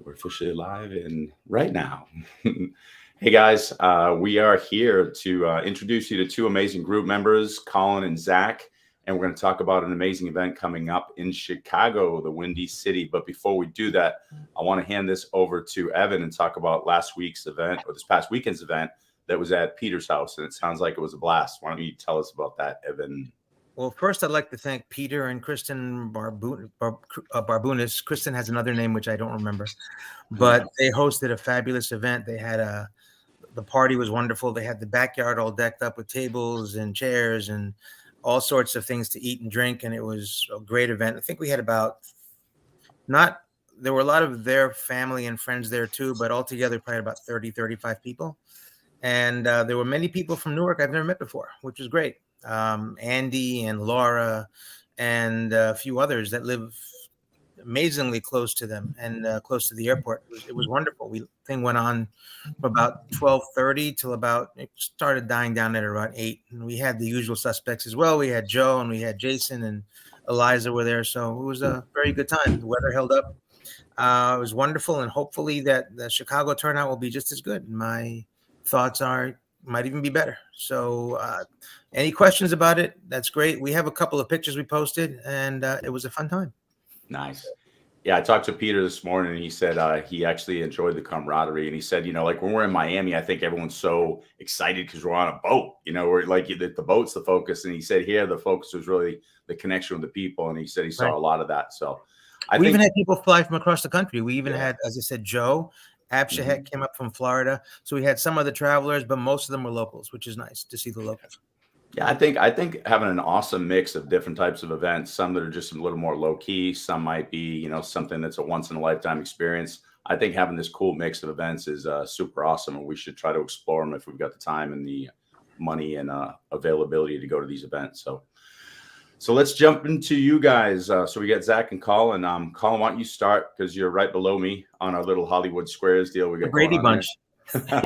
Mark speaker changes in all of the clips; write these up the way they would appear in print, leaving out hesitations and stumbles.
Speaker 1: We're officially live and right now. Hey guys, we are here to introduce you to two amazing group members, Collin and Zach, and we're going to talk about an amazing event coming up in Chicago, the Windy City. But before we do that, I want to hand this over to Evan and talk about last week's event or this past weekend's event that was at Peter's house, and it sounds like it was a blast. Why don't you tell us about that, Evan?
Speaker 2: Well, first, I'd like to thank Peter and Kristen Barbunas. Kristen has another name, which I don't remember, but they hosted a fabulous event. They had the party was wonderful. They had the backyard all decked up with tables and chairs and all sorts of things to eat and drink. And it was a great event. I think we had there were a lot of their family and friends there too, but altogether probably about 30, 35 people. And there were many people from Newark I've never met before, which was great. Andy and Laura and a few others that live amazingly close to them and close to the airport. It was wonderful. Thing went on from about 12:30 till it started dying down at around 8. And we had the usual suspects as well. We had Joe and we had Jason and Eliza were there. So it was a very good time. The weather held up. It was wonderful. And hopefully that the Chicago turnout will be just as good. My thoughts are might even be better. So any questions about it? That's great. We have a couple of pictures we posted and it was a fun time.
Speaker 1: Nice. Yeah, I talked to Peter this morning and he said he actually enjoyed the camaraderie. And he said, like when we're in Miami, I think everyone's so excited because we're on a boat, we're like the boat's the focus. And he said here the focus was really the connection with the people. And he said he saw a lot of that. So
Speaker 2: we even had people fly from across the country. We even had, as I said, Joe Abshahek came up from Florida. So we had some of the travelers, but most of them were locals, which is nice to see the locals.
Speaker 1: Yeah, I think having an awesome mix of different types of events, some that are just a little more low key, some might be, something that's a once in a lifetime experience. I think having this cool mix of events is super awesome, and we should try to explore them if we've got the time and the money and availability to go to these events. So let's jump into you guys. So we got Zach and Collin. Collin, why don't you start because you're right below me on our little Hollywood Squares deal. We got
Speaker 2: Brady Bunch.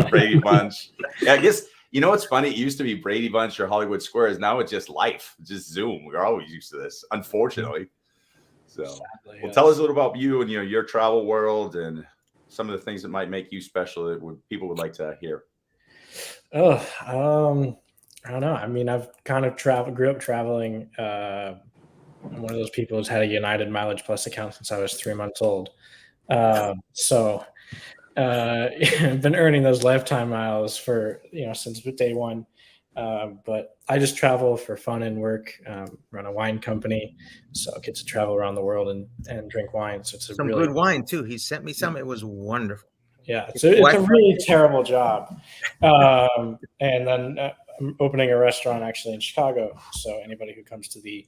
Speaker 1: Brady Bunch. Yeah, I guess. What's funny? It used to be Brady Bunch or Hollywood Squares. Now it's just life, just Zoom. We're always used to this, unfortunately. So, sadly, tell us a little about you and your travel world and some of the things that might make you special that people would like to hear.
Speaker 3: I don't know. I mean, I've kind of grew up traveling. I'm one of those people who's had a United Mileage Plus account since I was 3 months old. I've been earning those lifetime miles for, since day one. But I just travel for fun and work, run a wine company. So I get to travel around the world and drink wine. So it's
Speaker 2: some really good wine too. He sent me some. It was wonderful.
Speaker 3: Yeah. So it's a really terrible job. And then I'm opening a restaurant actually in Chicago. So anybody who comes to the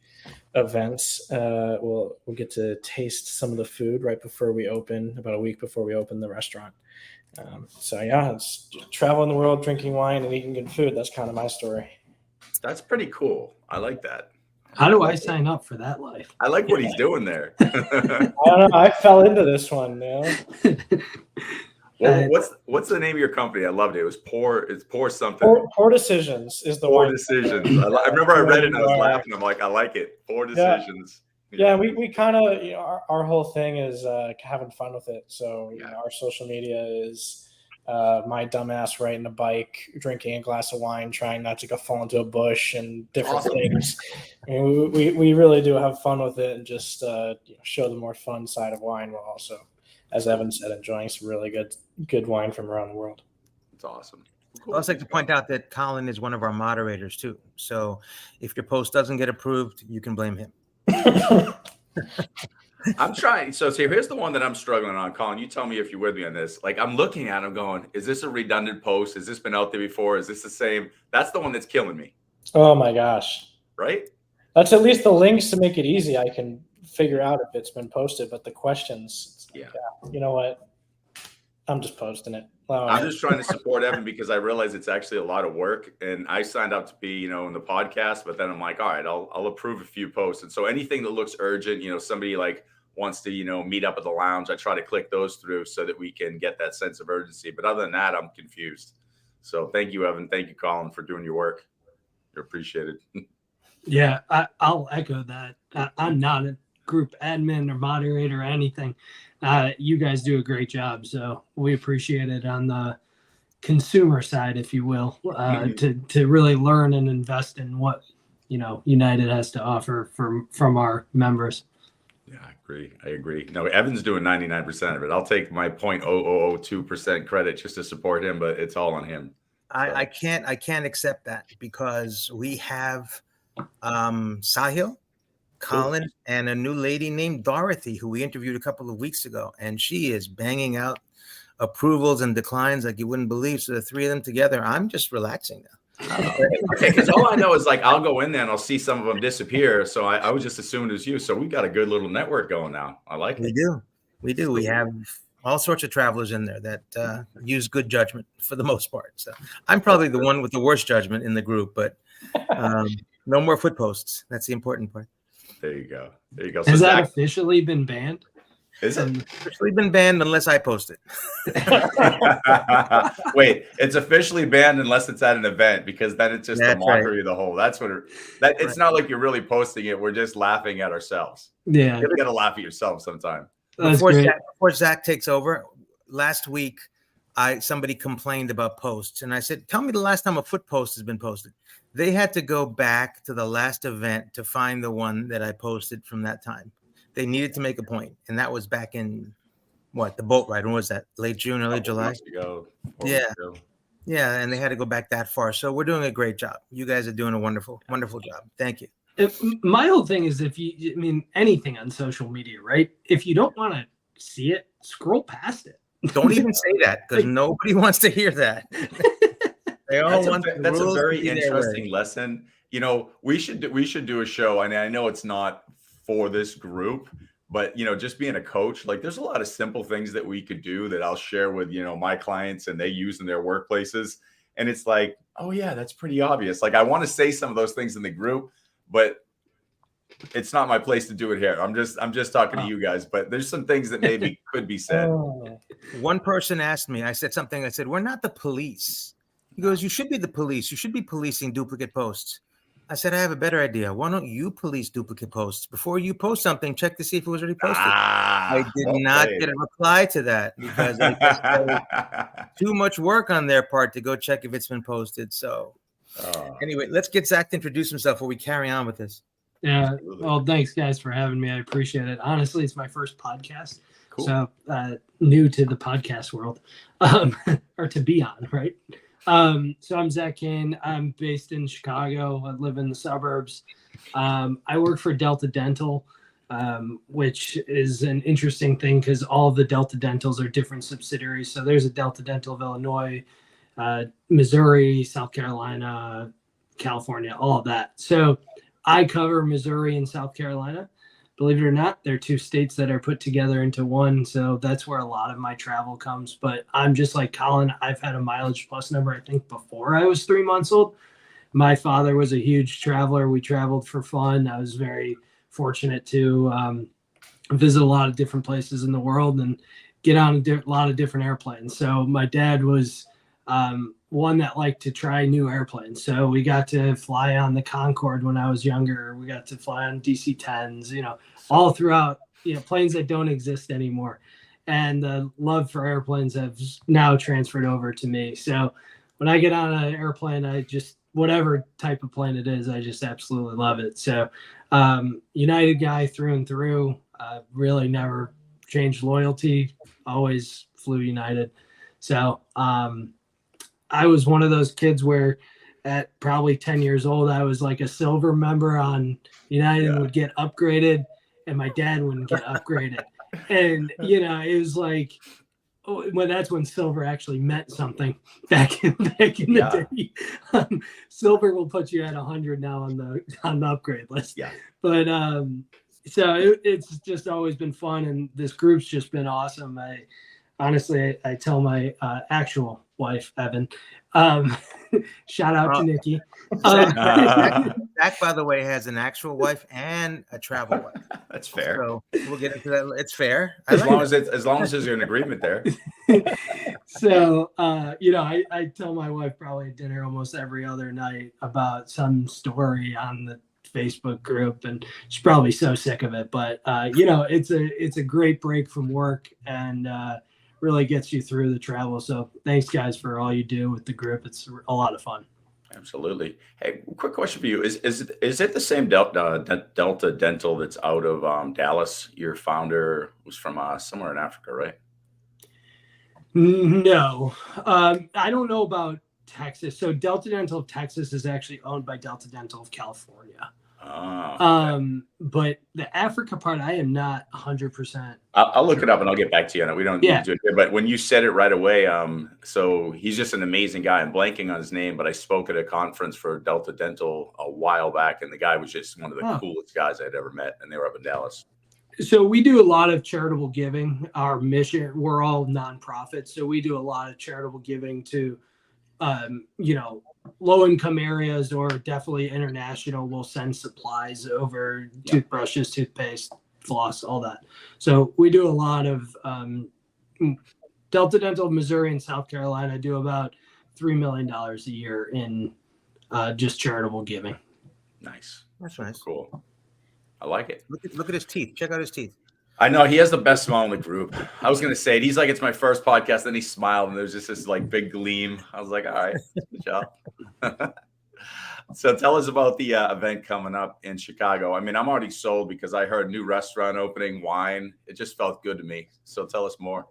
Speaker 3: events will get to taste some of the food right before we open, about a week before we open the restaurant. It's traveling the world, drinking wine, and eating good food. That's kind of my story.
Speaker 1: That's pretty cool. I like that.
Speaker 4: How do I sign up for that life?
Speaker 1: I like what he's doing there.
Speaker 3: I don't know. I fell into this one,
Speaker 1: Well, what's the name of your company? I loved it. It was Pour something.
Speaker 3: Pour Decisions is the
Speaker 1: Pour
Speaker 3: one.
Speaker 1: Decisions. I remember I read it and I was laughing. I'm like, I like it. Pour Decisions.
Speaker 3: Yeah, we kind of, our whole thing is having fun with it. So our social media is my dumbass riding a bike, drinking a glass of wine, trying not to go fall into a bush and different things. I mean, we really do have fun with it and just show the more fun side of wine while also, as Evan said, enjoying some really good wine from around the world.
Speaker 1: It's awesome.
Speaker 2: Cool. I'd also like to point out that Collin is one of our moderators too. So if your post doesn't get approved, you can blame him.
Speaker 1: I'm trying. So here's the one that I'm struggling on. Collin, you tell me if you're with me on this. Like I'm looking at him going, is this a redundant post? Has this been out there before? Is this the same? That's the one that's killing me.
Speaker 3: Oh my gosh.
Speaker 1: Right?
Speaker 3: That's at least the links to make it easy. I can figure out if it's been posted, but the questions, you know what? I'm just posting it.
Speaker 1: I'm just trying to support Evan because I realize it's actually a lot of work, and I signed up to be, in the podcast, but then I'm like, all right, I'll approve a few posts. And so anything that looks urgent, somebody like wants to, meet up at the lounge, I try to click those through so that we can get that sense of urgency. But other than that, I'm confused. So thank you, Evan. Thank you, Collin, for doing your work. You're appreciated.
Speaker 4: Yeah, I'll echo that. I'm not a group admin or moderator or anything. You guys do a great job, so we appreciate it on the consumer side, if you will, to really learn and invest in what United has to offer from our members.
Speaker 1: Yeah, I agree. No, Evan's doing 99% of it. I'll take my 0.0002% credit just to support him, but it's all on him.
Speaker 2: I can't accept that because we have Sahil, Collin, and a new lady named Dorothy who we interviewed a couple of weeks ago, and she is banging out approvals and declines like you wouldn't believe. So the three of them together, I'm just relaxing now.
Speaker 1: Okay, because all I know is like I'll go in there and I'll see some of them disappear. So I was just assuming it was you. So we got a good little network going now. I like it.
Speaker 2: We do. We have all sorts of travelers in there that use good judgment for the most part. So I'm probably the one with the worst judgment in the group, but no more foot posts. That's the important part.
Speaker 1: There you go. So
Speaker 4: has that officially been banned?
Speaker 1: Is it
Speaker 2: officially been banned unless I post it?
Speaker 1: Wait, it's officially banned unless it's at an event, because then it's just the mockery of the whole. That's what it's not like you're really posting it. We're just laughing at ourselves.
Speaker 4: Yeah,
Speaker 1: you gotta laugh at yourself sometime.
Speaker 2: Before Zach takes over, last week somebody complained about posts, and I said, "Tell me the last time a foot post has been posted." They had to go back to the last event to find the one that I posted from that time. They needed to make a point, and that was back in the boat ride. When was that? Late June, early July? Yeah, and they had to go back that far. So we're doing a great job. You guys are doing a wonderful job. Thank you.
Speaker 4: My whole thing is anything on social media, right? If you don't want to see it, scroll past it.
Speaker 2: Don't even say that, because nobody wants to hear that. They all
Speaker 1: that's a very interesting lesson. We should do a show, and I know it's not for this group, but just being a coach, like there's a lot of simple things that we could do that I'll share with my clients and they use in their workplaces, and it's like, oh yeah, that's pretty obvious. Like I want to say some of those things in the group, but it's not my place to do it here. I'm just talking to you guys, but there's some things that maybe could be said.
Speaker 2: One person asked me, I said, we're not the police. He goes, you should be the police. You should be policing duplicate posts. I said, I have a better idea. Why don't you police duplicate posts? Before you post something, check to see if it was already posted. I did not get a reply to that because I just too much work on their part to go check if it's been posted. So anyway, let's get Zach to introduce himself before we carry on with this.
Speaker 4: Yeah. Well, thanks guys for having me. I appreciate it. Honestly, it's my first podcast. Cool. So new to the podcast world, or to be on, right? So I'm Zach Kane. I'm based in Chicago. I live in the suburbs. I work for Delta Dental, which is an interesting thing because all of the Delta Dentals are different subsidiaries. So there's a Delta Dental of Illinois, Missouri, South Carolina, California, all of that. So I cover Missouri and South Carolina. Believe it or not, they're two states that are put together into one. So that's where a lot of my travel comes. But I'm just like Collin. I've had a mileage plus number, I think, before I was 3 months old. My father was a huge traveler. We traveled for fun. I was very fortunate to visit a lot of different places in the world and get on a lot of different airplanes. So my dad was one that liked to try new airplanes. So we got to fly on the Concorde when I was younger. We got to fly on DC-10s, all throughout, planes that don't exist anymore. And the love for airplanes have now transferred over to me. So when I get on an airplane, I just, whatever type of plane it is, I just absolutely love it. So United guy through and through, really never changed loyalty, always flew United. So I was one of those kids where at probably 10 years old, I was like a silver member on United and would get upgraded, and my dad wouldn't get upgraded. And, it was like, that's when silver actually meant something back in the day. Silver will put you at 100 now on the upgrade list. Yeah. But so it's just always been fun, and this group's just been awesome. Honestly, I tell my actual wife, Evan, shout out to Nikki.
Speaker 2: Zach, by the way, has an actual wife and a travel wife.
Speaker 1: That's fair.
Speaker 2: So we'll get into that. It's fair.
Speaker 1: As long as there's an agreement there.
Speaker 4: So, I tell my wife probably at dinner almost every other night about some story on the Facebook group, and she's probably so sick of it. But it's a great break from work, and really gets you through the travel. So thanks, guys, for all you do with the group. It's a lot of fun.
Speaker 1: Absolutely. Hey, quick question for you: Is it the same Delta Dental that's out of Dallas? Your founder was from somewhere in Africa, right?
Speaker 4: No, I don't know about Texas. So Delta Dental of Texas is actually owned by Delta Dental of California.
Speaker 1: Oh, okay.
Speaker 4: But the Africa part, I am not 100%.
Speaker 1: I'll look it up and I'll get back to you on it. We don't need to do it here, but when you said it right away, so he's just an amazing guy. I'm blanking on his name, but I spoke at a conference for Delta Dental a while back, and the guy was just one of the coolest guys I'd ever met, and they were up in Dallas.
Speaker 4: So we do a lot of charitable giving. Our mission, we're all nonprofits, so we do a lot of charitable giving to, low-income areas, or definitely international. We'll send supplies over, toothbrushes, toothpaste, floss, all that. So we do a lot of Delta Dental, Missouri and South Carolina do about $3 million a year in just charitable giving.
Speaker 1: Nice.
Speaker 2: That's nice.
Speaker 1: Cool. I like it.
Speaker 2: Look at his teeth. Check out his teeth.
Speaker 1: I know he has the best smile in the group. I was going to say it. He's like, it's my first podcast. Then he smiled and there's just this like big gleam. I was like, all right, good job. So tell us about the event coming up in Chicago. I mean, I'm already sold because I heard new restaurant opening, wine. It just felt good to me. So tell us more.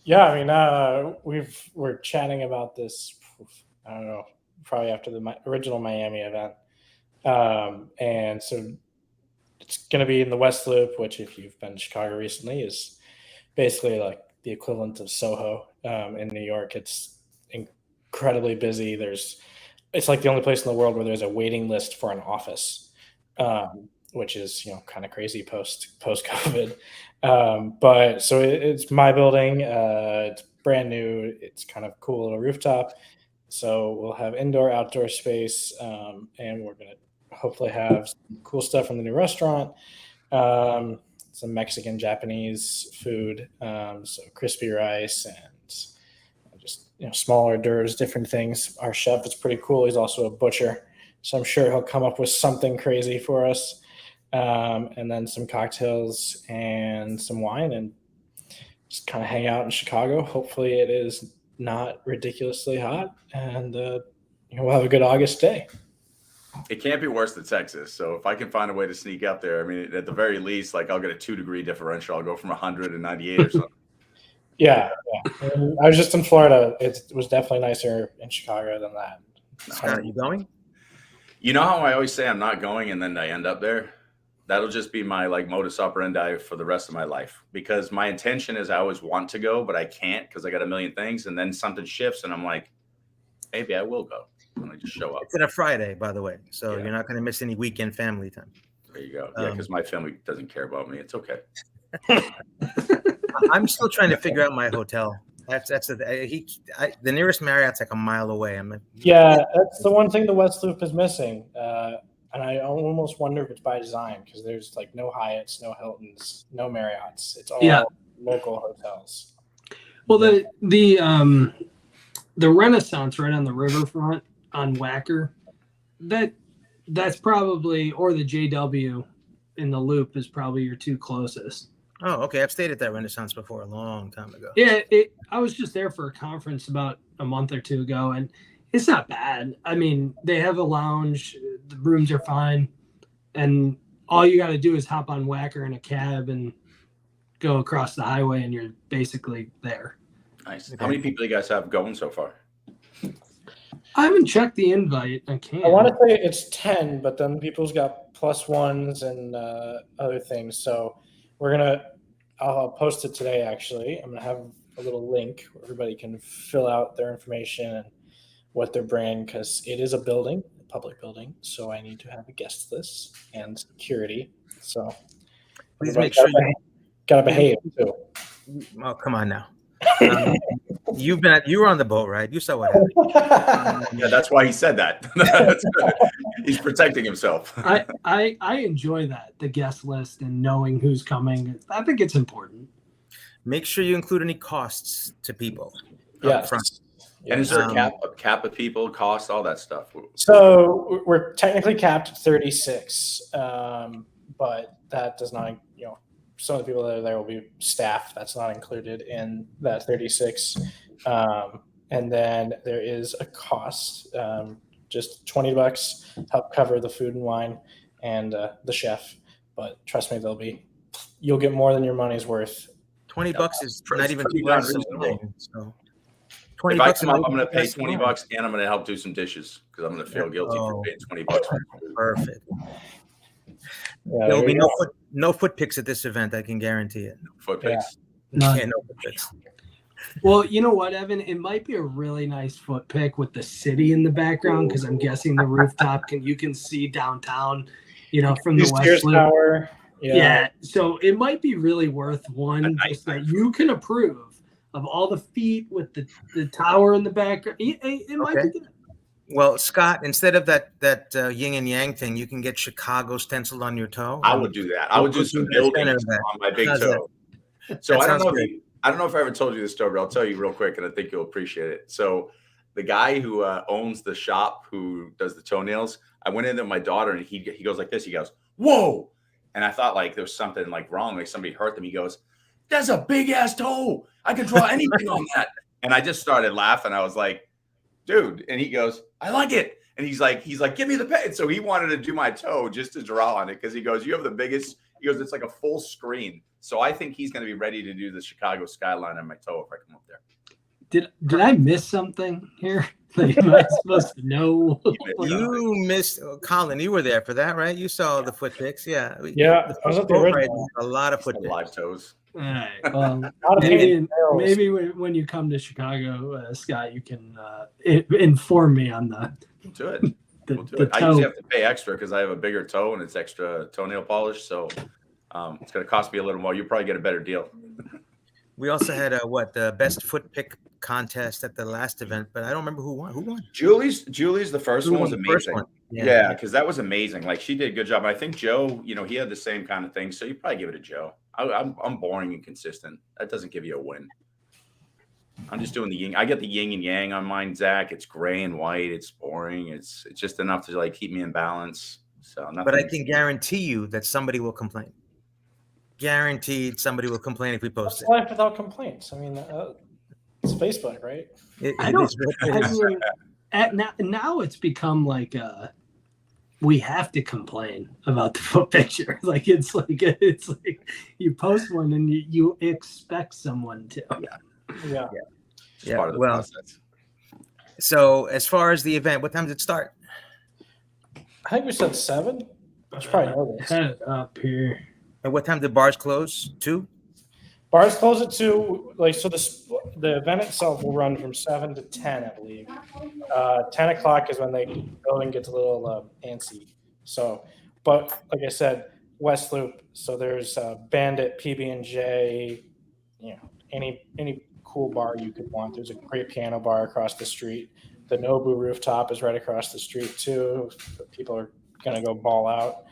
Speaker 3: Yeah, I mean, we're chatting about this, I don't know, probably after the original Miami event. And so it's going to be in the West Loop, which if you've been to Chicago recently is basically like the equivalent of Soho in New York. It's incredibly busy. It's like the only place in the world where there's a waiting list for an office, which is, kind of crazy post COVID. But so it's my building. It's brand new. It's kind of cool little rooftop. So we'll have indoor, outdoor space, and we're going to hopefully have some cool stuff from the new restaurant, some Mexican, Japanese food, so crispy rice and just small hors d'oeuvres, different things. Our chef is pretty cool. He's also a butcher, so I'm sure he'll come up with something crazy for us. And then some cocktails and some wine, and just kind of hang out in Chicago. Hopefully it is not ridiculously hot, and we'll have a good August day.
Speaker 1: It can't be worse than Texas. So if I can find a way to sneak up there, I mean, at the very least, like I'll get a 2-degree differential. I'll go from 100 to 98 or something.
Speaker 3: Yeah. And I was just in Florida. It was definitely nicer in Chicago than that.
Speaker 2: Scott, are you going?
Speaker 1: You know how I always say I'm not going and then I end up there? That'll just be my like modus operandi for the rest of my life, because my intention is I always want to go, but I can't because I got a million things, and then something shifts and I'm like, maybe I will go. And I just show up.
Speaker 2: It's on a Friday, by the way, so you're not going to miss any weekend family time.
Speaker 1: There you go. Yeah, because my family doesn't care about me. It's okay.
Speaker 2: I'm still trying to figure out my hotel. The nearest Marriott's like a mile away.
Speaker 3: That's the one thing the West Loop is missing. And I almost wonder if it's by design, because there's like no Hyatts, no Hiltons, no Marriotts. It's all local hotels.
Speaker 4: Well, the Renaissance right on the riverfront on Wacker, that's probably, or the JW in the Loop is probably your two closest.
Speaker 2: Oh, okay. I've stayed at that Renaissance before a long time ago.
Speaker 4: Yeah, I was just there for a conference about a month or two ago, and it's not bad. I mean, they have a lounge, the rooms are fine, and all you got to do is hop on Wacker in a cab and go across the highway, and you're basically there.
Speaker 1: Nice. How many people do you guys have going so far?
Speaker 4: I haven't checked the invite. I can't.
Speaker 3: I want to say it's 10, but then people's got plus ones and other things. So I'll post it today, actually. I'm going to have a little link where everybody can fill out their information and what they're bringing, because it is a public building. So I need to have a guest list and security. So
Speaker 2: please make sure you
Speaker 3: gotta behave too.
Speaker 2: Oh, come on now. You were on the boat, right? You saw what happened.
Speaker 1: Yeah, that's why he said that. He's protecting himself.
Speaker 4: I enjoy that, the guest list and knowing who's coming. I think it's important.
Speaker 2: Make sure you include any costs to people.
Speaker 3: Yeah.
Speaker 1: And is there a cap of people, cost, all that stuff?
Speaker 3: So we're technically capped at 36, but that does not, some of the people that are there will be staff. That's not included in that 36. And then there is a cost, just $20, help cover the food and wine and the chef. But trust me, you'll get more than your money's worth.
Speaker 2: $20 is not even too
Speaker 1: much.
Speaker 2: So
Speaker 1: if I come up, I'm going to pay $20 and I'm going to help do some dishes because I'm going to feel guilty for paying $20.
Speaker 2: Perfect.
Speaker 3: Yeah,
Speaker 2: there will be no foot picks at this event. I can guarantee it.
Speaker 1: No foot picks.
Speaker 2: No foot picks.
Speaker 4: Well, you know what, Evan? It might be a really nice foot pick with the city in the background because I'm guessing the rooftop you can see downtown, from the West Loop.
Speaker 3: Tower.
Speaker 4: Yeah. So it might be really worth one just that you can approve of all the feet with the tower in the background. It might be good.
Speaker 2: Well, Scott, instead of that yin and yang thing, you can get Chicago stenciled on your toe.
Speaker 1: I would do that. I would do some buildings on my big toe. So I don't know if I ever told you this story, but I'll tell you real quick, and I think you'll appreciate it. So the guy who owns the shop who does the toenails, I went in there with my daughter, and he goes like this. He goes, "Whoa!" And I thought like there was something like wrong, like somebody hurt them. He goes, "That's a big ass toe. I could draw anything on that." And I just started laughing. I was like, "Dude!" And he goes, "I like it." And he's like, "Give me the pen." So he wanted to do my toe just to draw on it because he goes, "You have the biggest." He goes, "It's like a full screen." So I think he's going to be ready to do the Chicago skyline on my toe if I come up there.
Speaker 4: Did I miss something here? Like, am I supposed to know?
Speaker 2: You missed Collin. You were there for that, right? You saw the foot picks, yeah.
Speaker 3: Yeah, I was at the original.
Speaker 2: A lot of foot picks.
Speaker 1: Live toes.
Speaker 4: All right. Well, maybe when you come to Chicago, Scott, you can inform me on the.
Speaker 1: We'll do it. I usually have to pay extra because I have a bigger toe and it's extra toenail polish. So it's going to cost me a little more. You'll probably get a better deal.
Speaker 2: We also had the best foot pick contest at the last event, but I don't remember who won. Who won?
Speaker 1: Julie's the first one was amazing. Yeah, because that was amazing. Like she did a good job. I think Joe, he had the same kind of thing. So you probably give it to Joe. I'm boring and consistent. That doesn't give you a win. I'm just doing the yin. I get the yin and yang on mine, Zach. It's gray and white. It's boring. It's just enough to like keep me in balance. So nothing.
Speaker 2: But I can guarantee you that somebody will complain. Guaranteed, somebody will complain if we post it.
Speaker 3: Life without complaints. I mean, it's Facebook, right?
Speaker 4: Now it's become like we have to complain about the foot picture. Like it's like you post one and you expect someone to.
Speaker 3: Yeah.
Speaker 1: It's part of the process.
Speaker 2: So as far as the event, what time does it start?
Speaker 3: I think we said 7. I should probably know this.
Speaker 4: Had it up here.
Speaker 2: And what time did bars close? 2?
Speaker 3: Bars close at 2. Like so, the event itself will run from 7 to 10, I believe. 10 o'clock is when the building gets a little antsy. So, but like I said, West Loop. So there's Bandit, PB&J. Any cool bar you could want. There's a great piano bar across the street. The Nobu rooftop is right across the street too. People are gonna go ball out.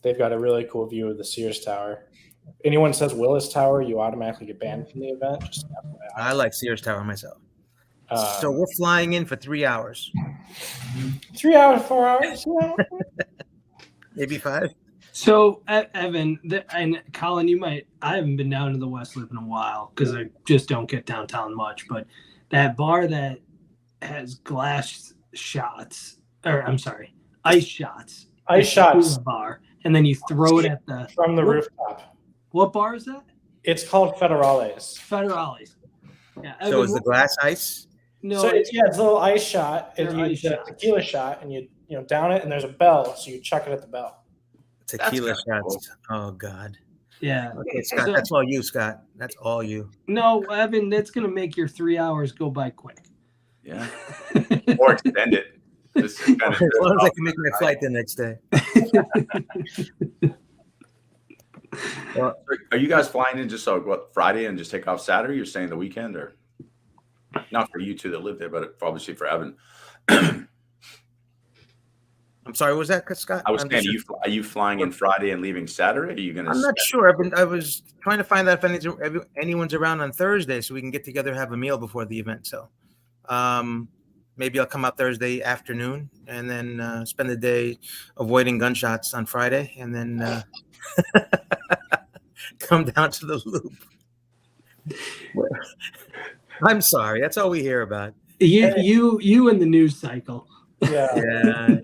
Speaker 3: They've got a really cool view of the Sears Tower. If anyone says Willis Tower, you automatically get banned from the event. Just
Speaker 2: I like Sears Tower myself. So we're flying in for 3 hours.
Speaker 3: 3 hours, 4 hours?
Speaker 2: Maybe 5.
Speaker 4: So, Evan and Collin, I haven't been down to the West Loop in a while because I just don't get downtown much. But that bar that has glass shots, ice shots.
Speaker 3: Ice shots.
Speaker 4: Bar. And then you throw it
Speaker 3: from the rooftop.
Speaker 4: What bar is that?
Speaker 3: It's called Federales.
Speaker 4: Federales. Yeah.
Speaker 2: So is the glass ice?
Speaker 4: No.
Speaker 3: So it's a little ice shot. It's a tequila shot, and you down it, and there's a bell, so you chuck it at the bell.
Speaker 2: Tequila shots. Oh God.
Speaker 4: Yeah.
Speaker 2: Okay, Scott, that's all you, Scott. That's all you.
Speaker 4: No, Evan, that's gonna make your 3 hours go by quick.
Speaker 1: Yeah. Or extend it.
Speaker 2: As long as I can make my flight the next day.
Speaker 1: Well, are you guys flying in just Friday and just take off Saturday? You're staying the weekend, or not for you two that live there, but obviously for Evan.
Speaker 2: I'm sorry, what was that, Scott?
Speaker 1: I was saying, are you flying in Friday and leaving Saturday? Are you going to?
Speaker 2: I'm not sure. I was trying to find out if anyone's around on Thursday so we can get together and have a meal before the event. So Maybe I'll come out Thursday afternoon and then spend the day avoiding gunshots on Friday, and then come down to the Loop. I'm sorry, that's all we hear about.
Speaker 4: You and the news cycle.
Speaker 3: Yeah.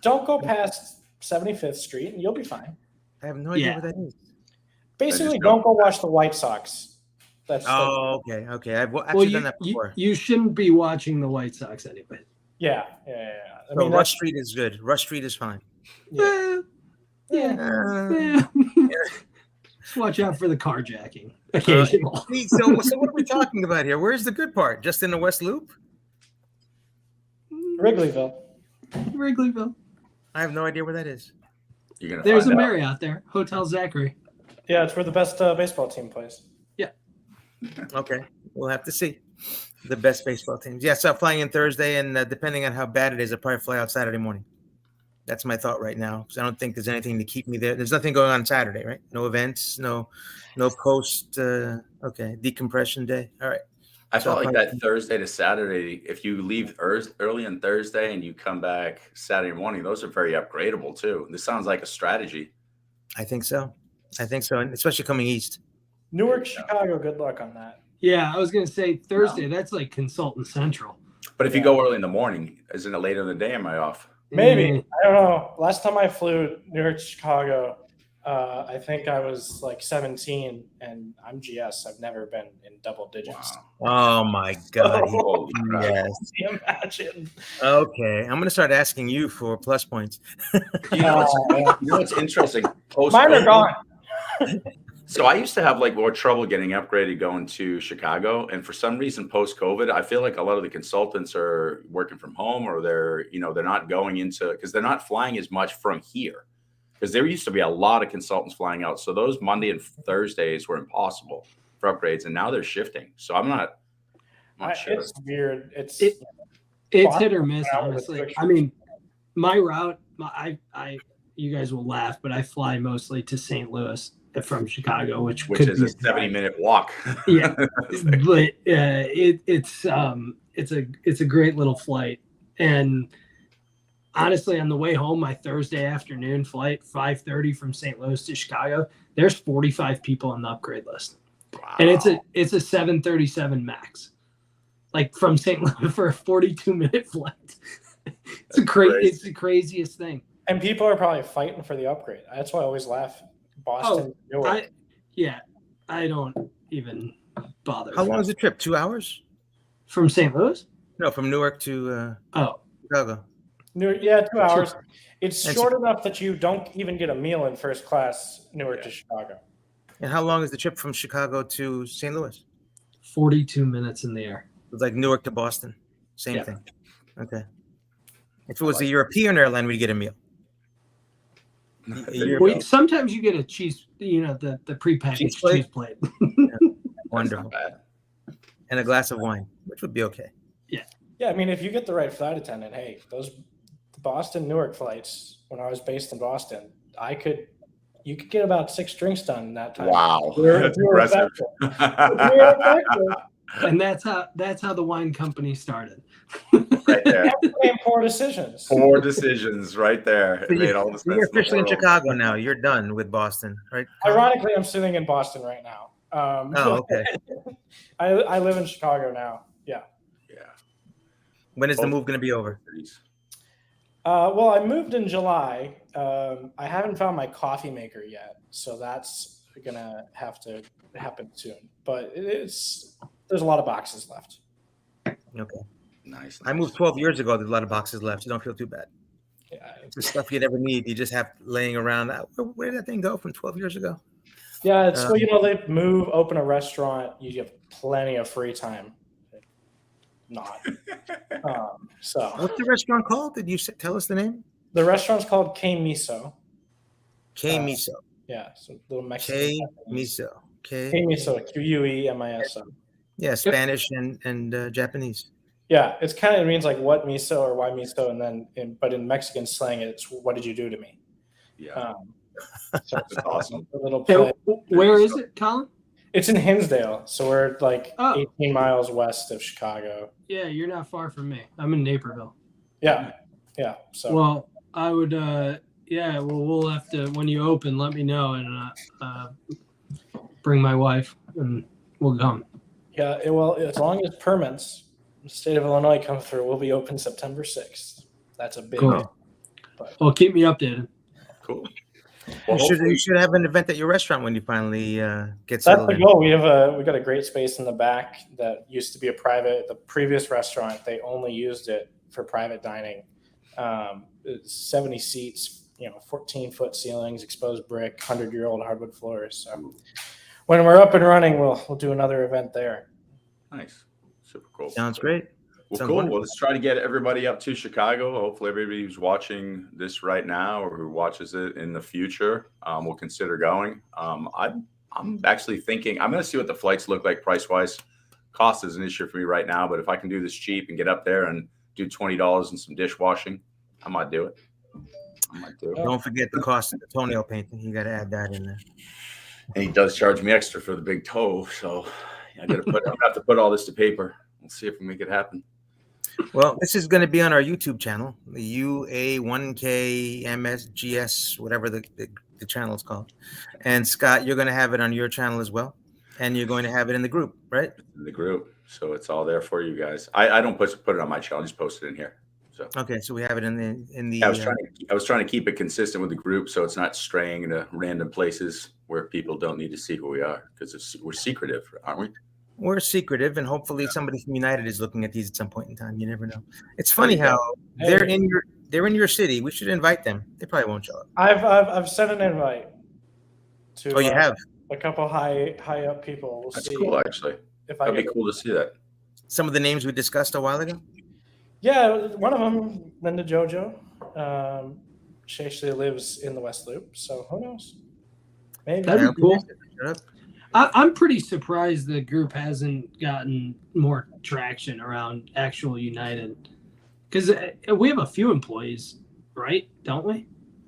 Speaker 3: Don't go past 75th Street, and you'll be fine.
Speaker 2: I have no idea what that is.
Speaker 3: Basically, don't go watch the White Sox.
Speaker 2: Okay. I've actually done that before.
Speaker 4: You shouldn't be watching the White Sox anyway.
Speaker 3: Yeah.
Speaker 2: I mean, Rush Street is good. Rush Street is fine.
Speaker 4: Yeah. Just watch out for the carjacking. Occasional.
Speaker 2: So what are we talking about here? Where's the good part? Just in the West Loop?
Speaker 3: Wrigleyville.
Speaker 2: I have no idea where that is.
Speaker 4: There's a Marriott there, Hotel Zachary.
Speaker 3: Yeah, it's where the best baseball team plays.
Speaker 4: Yeah.
Speaker 2: Okay, we'll have to see the best baseball teams. Yeah, so I'm flying in Thursday, and depending on how bad it is, I'll probably fly out Saturday morning. That's my thought right now, because I don't think there's anything to keep me there. There's nothing going on Saturday, right? No events, no post. Decompression day. All right.
Speaker 1: I felt like that Thursday to Saturday, if you leave early on Thursday and you come back Saturday morning, those are very upgradable too. This sounds like a strategy.
Speaker 2: I think so, and especially coming east.
Speaker 3: Newark, Chicago, good luck on that.
Speaker 4: Yeah, I was going to say Thursday, that's like Consultant Central.
Speaker 1: But if you go early in the morning, isn't it later in the day? Am I off?
Speaker 3: Maybe. I don't know. Last time I flew Newark to Chicago, I think I was like 17, and I'm GS. I've never been in double digits.
Speaker 2: Wow. Oh my God!
Speaker 3: Yes. Imagine.
Speaker 2: Okay, I'm gonna start asking you for plus points.
Speaker 1: You know what's interesting?
Speaker 3: Mine are gone.
Speaker 1: So I used to have like more trouble getting upgraded going to Chicago, and for some reason post-COVID, I feel like a lot of the consultants are working from home, or they're not going into, because they're not flying as much from here. Because there used to be a lot of consultants flying out. So those Monday and Thursdays were impossible for upgrades, and now they're shifting. So I'm not sure.
Speaker 3: It's weird. It's
Speaker 4: hit or miss, honestly. I mean, my route, you guys will laugh, but I fly mostly to St. Louis from Chicago, which
Speaker 1: is a 70-minute walk.
Speaker 4: Yeah, but it's a great little flight. And honestly, on the way home, my Thursday afternoon flight, 5:30 from St. Louis to Chicago, there's 45 people on the upgrade list. Wow. And it's a 737 MAX, like from St. Louis for a 42-minute flight. It's the craziest thing.
Speaker 3: And people are probably fighting for the upgrade. That's why I always laugh. Boston, Newark.
Speaker 4: I don't even bother.
Speaker 2: How long is the trip? 2 hours?
Speaker 4: From St. Louis?
Speaker 2: No, from Newark to Chicago.
Speaker 3: 2 hours. It's short enough that you don't even get a meal in first class Newark to Chicago.
Speaker 2: And how long is the trip from Chicago to St. Louis?
Speaker 4: 42 minutes in the air.
Speaker 2: It's like Newark to Boston. Same thing. Okay. If it was a European airline, we'd get a meal.
Speaker 4: Sometimes you get a cheese, the prepackaged cheese plate.
Speaker 2: Wonderful. And a glass of wine, which would be okay.
Speaker 3: Yeah, I mean, if you get the right flight attendant, hey, those Boston Newark flights, when I was based in Boston, you could get about 6 drinks done in that time. Wow,
Speaker 1: that's impressive.
Speaker 3: And
Speaker 4: that's how the wine company started.
Speaker 1: Right there.
Speaker 3: Poor decisions.
Speaker 1: Poor decisions, right there.
Speaker 2: So you're officially in Chicago now. You're done with Boston, right?
Speaker 3: Ironically, I'm sitting in Boston right now.
Speaker 2: Okay.
Speaker 3: I live in Chicago now. Yeah.
Speaker 2: When is the move going to be over?
Speaker 3: Well, I moved in July. I haven't found my coffee maker yet, so that's gonna have to happen soon. But there's a lot of boxes left.
Speaker 2: Okay.
Speaker 1: Nice.
Speaker 2: I moved 12 years ago. There's a lot of boxes left. You don't feel too bad.
Speaker 3: Yeah.
Speaker 2: It's the stuff you never need. You just have laying around. Where did that thing go from 12 years ago?
Speaker 3: Yeah, it's they open a restaurant. You have plenty of free time. Not. So.
Speaker 2: What's the restaurant called? Did you tell us the name?
Speaker 3: The restaurant's called K Miso.
Speaker 2: K Miso.
Speaker 3: Yeah, so little Mexican.
Speaker 2: K Miso.
Speaker 3: K Miso. QUEMISO.
Speaker 2: Yeah, Spanish and Japanese.
Speaker 3: Yeah, it means like what miso or why miso, and then but in Mexican slang, it's what did you do to me?
Speaker 1: Yeah,
Speaker 3: so
Speaker 1: that's awesome.
Speaker 3: A little play.
Speaker 4: Where is it, Collin?
Speaker 3: It's in Hinsdale, so we're like
Speaker 4: Oh.
Speaker 3: 18 miles west of Chicago.
Speaker 4: Yeah, you're not far from me. I'm in Naperville.
Speaker 3: Yeah. So
Speaker 4: well, I would. Yeah. Well, we'll have to when you open. Let me know and bring my wife and we'll come.
Speaker 3: Yeah. Well, as long as permits, the state of Illinois come through, we'll be open September 6th. That's a big.
Speaker 4: Cool. Well, keep me updated.
Speaker 1: Cool. Well,
Speaker 2: you should have an event at your restaurant when you finally get
Speaker 3: That's
Speaker 2: settled
Speaker 3: the
Speaker 2: in.
Speaker 3: goal. We got a great space in the back that used to be the previous restaurant. They only used it for private dining. 70 seats, 14-foot ceilings, exposed brick, 100-year-old hardwood floors. So when we're up and running, we'll do another event there.
Speaker 1: Nice. Super cool.
Speaker 2: Sounds great.
Speaker 1: Well,
Speaker 2: Sounds
Speaker 1: cool.
Speaker 2: wonderful.
Speaker 1: Well, let's try to get everybody up to Chicago. Hopefully, everybody who's watching this right now or who watches it in the future will consider going. I'm actually thinking I'm going to see what the flights look like price wise. Cost is an issue for me right now, but if I can do this cheap and get up there and do $20 and some dishwashing, I might do it.
Speaker 2: Don't forget the cost of the toenail painting. You got to add that in there.
Speaker 1: And he does charge me extra for the big toe, so I'm gonna have to put all this to paper. We'll see if we make it happen.
Speaker 2: Well, this is going to be on our YouTube channel, the UA1KMSGS, whatever the channel is called. And Scott, you're going to have it on your channel as well. And you're going to have it in the group, right?
Speaker 1: In the group. So it's all there for you guys. I don't put it on my channel, I just post it in here. So
Speaker 2: okay, so we have it in the
Speaker 1: I was trying to keep it consistent with the group so it's not straying into random places where people don't need to see who we are because we're secretive, aren't we?
Speaker 2: We're secretive, and hopefully somebody from United is looking at these at some point in time. You never know. It's funny how they're in your city. We should invite them. They probably won't show up.
Speaker 3: I've sent an invite to.
Speaker 2: Oh, you have
Speaker 3: a couple high up people. We'll
Speaker 1: That's
Speaker 3: see.
Speaker 1: cool, actually. That'd be cool to see that.
Speaker 2: Some of the names we discussed a while ago.
Speaker 3: Yeah, one of them, Linda Jojo. She actually lives in the West Loop, so who knows? Maybe.
Speaker 4: That'd be cool. I'm pretty surprised the group hasn't gotten more traction around actual United because we have a few employees, right? Don't we?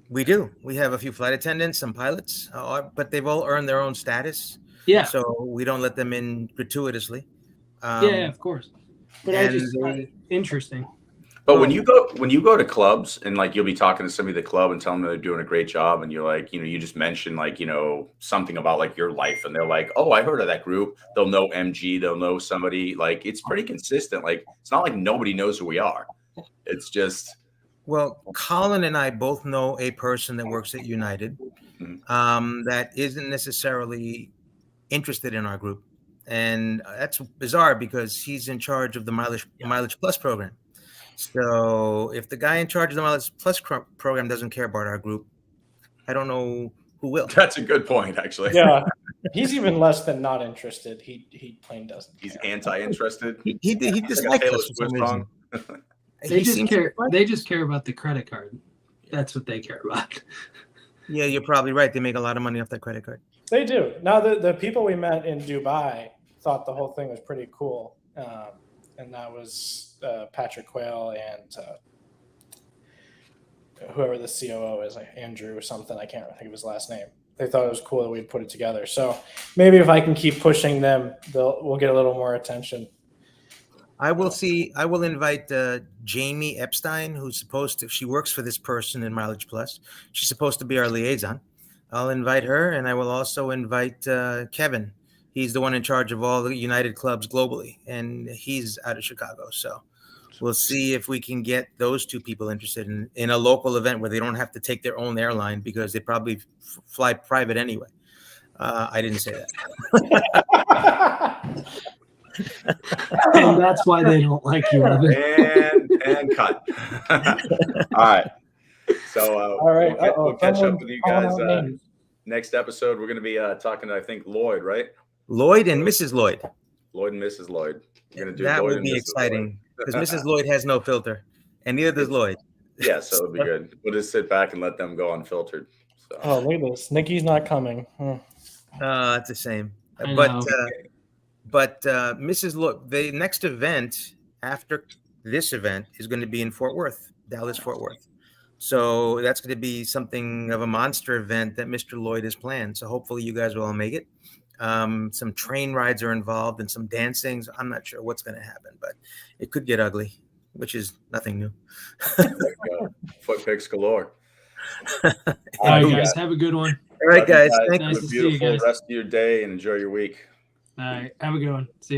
Speaker 2: We do. We have a few flight attendants, some pilots, but they've all earned their own status.
Speaker 4: Yeah.
Speaker 2: So we don't let them in gratuitously.
Speaker 4: Yeah, of course. But I just interesting.
Speaker 1: But when you go to clubs and like you'll be talking to somebody at the club and telling them they're doing a great job and you're like, you just mention like, something about like your life and they're like, oh, I heard of that group. They'll know MG, they'll know somebody. Like it's pretty consistent. Like it's not like nobody knows who we are. It's just
Speaker 2: well, Collin and I both know a person that works at United that isn't necessarily interested in our group. And that's bizarre because he's in charge of the Mileage Plus program. So if the guy in charge of the Mileage Plus program doesn't care about our group, I don't know who will.
Speaker 1: That's a good point, actually.
Speaker 3: Yeah, he's even less than not interested. He plain doesn't.
Speaker 1: He's anti-interested.
Speaker 2: He dislikes us for some reason.
Speaker 4: They just care about the credit card. That's what they care about.
Speaker 2: Yeah, you're probably right. They make a lot of money off that credit card.
Speaker 3: They do. Now the people we met in Dubai thought the whole thing was pretty cool, and that was Patrick Quayle and whoever the COO is, like Andrew or something. I can't think of his last name. They thought it was cool that we'd put it together. So maybe if I can keep pushing them, we'll get a little more attention.
Speaker 2: I will invite Jamie Epstein, she works for this person in Mileage Plus. She's supposed to be our liaison. I'll invite her, and I will also invite Kevin. He's the one in charge of all the United clubs globally, and he's out of Chicago. So we'll see if we can get those two people interested in a local event where they don't have to take their own airline because they probably fly private anyway. I didn't say that.
Speaker 4: And that's why they don't like you.
Speaker 1: And cut. All right. So
Speaker 3: all right.
Speaker 1: We'll catch up with you guys next episode. We're going to be talking to, I think, Lloyd, right?
Speaker 2: Lloyd and Mrs. Lloyd.
Speaker 1: Lloyd and Mrs. Lloyd. We're going to do
Speaker 2: that
Speaker 1: Lloyd
Speaker 2: will be exciting because Mrs. Lloyd has no filter, and neither does Lloyd.
Speaker 1: Yeah, so it'll be good. We'll just sit back and let them go unfiltered. So.
Speaker 3: Oh, look at this. Nikki's not coming.
Speaker 2: It's a shame. But Mrs. Lloyd, the next event after this event is going to be in Fort Worth, Dallas, Fort Worth. So that's going to be something of a monster event that Mr. Lloyd has planned. So hopefully you guys will all make it. Some train rides are involved and some dancing. So I'm not sure what's going to happen, but it could get ugly, which is nothing new.
Speaker 1: Foot pics galore.
Speaker 4: All right, guys, have a good one.
Speaker 2: All right, guys.
Speaker 1: Have
Speaker 2: Thank
Speaker 1: a
Speaker 2: you.
Speaker 4: Nice to see you
Speaker 1: beautiful
Speaker 4: guys.
Speaker 1: rest of your day and enjoy your week.
Speaker 4: All right, have a good one. See you.